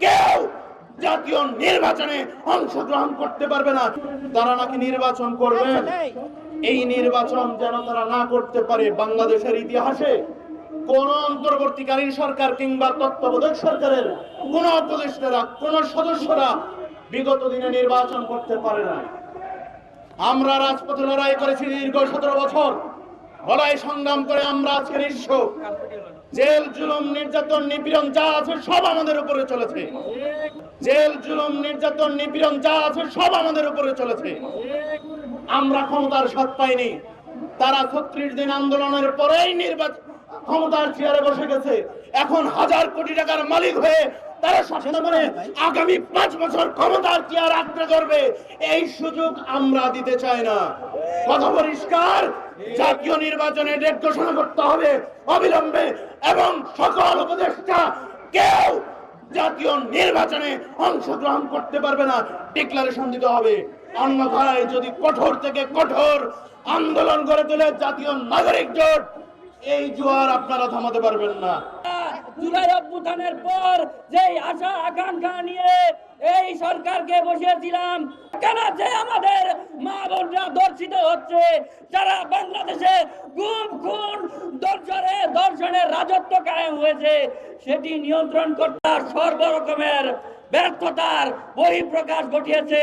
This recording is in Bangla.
কেউ জাতীয় নির্বাচনে অংশগ্রহণ করতে পারবে না। তারা নাকি নির্বাচন করবেন, এই নির্বাচন যেন তারা না করতে পারে। বাংলাদেশের ইতিহাসে কোন অন্তর্বর্তীকালীন সরকার কিংবা তত্ত্বাবধায়ক সরকারের কোন উপদেষ্টারা, কোন সদস্যরা বিগত দিনে নির্বাচন করতে পারে না। আমরা রাজপথে লড়াই করেছি দীর্ঘ 17 বছর, লড়াই সংগ্রাম করে আমরা আজকে নিঃস্ব। জেল, জুলুম, নির্যাতন, নিপীড়ন যা আছে সব আমাদের উপরে চলেছে। জেল, জুলুম, নির্যাতন, নিপীড়ন যা আছে সব আমাদের উপরে চলেছে। আমরা ক্ষমতার স্বাদ পাইনি। তারা 36 দিন আন্দোলনের পরেই নির্বাচন ক্ষমতার চেয়ারে বসে গেছে। এখন হাজার কোটি টাকার মালিক হয়ে তারা স্বপ্ন করে আগামী 5 বছর ক্ষমতার চেয়ার আঁকড়ে ধরবে। এই সুযোগ আমরা দিতে চাই না। কথা পরিষ্কার, জাতীয় নির্বাচনে ডেট ঘোষণা করতে হবে অবিলম্বে, এবং সকল উপদেষ্টা কেউ জাতীয় নির্বাচনে অংশগ্রহণ করতে পারবে না, ডিক্লারেশন দিতে হবে। অন্যথায় যদি কঠোর থেকে কঠোর আন্দোলন গড়ে তোলে জাতীয় নাগরিক জোট, এই জোয়ার আপনারা থামাতে পারবেন না। জুলাই অভ্যুত্থানের পর যেই আশা আকাঙ্ক্ষা নিয়ে এই সরকারকে বসিয়েছিলাম, কেন যে আমাদের মা বোনরা ধর্ষিত হচ্ছে, যারা বাংলাদেশে গুম, খুন, ধর্ষণের রাজত্ব কায়েম হয়েছে, সেটি নিয়ন্ত্রণ করতে সর্বরকমের ব্যর্থতার বহিঃপ্রকাশ ঘটিয়েছে।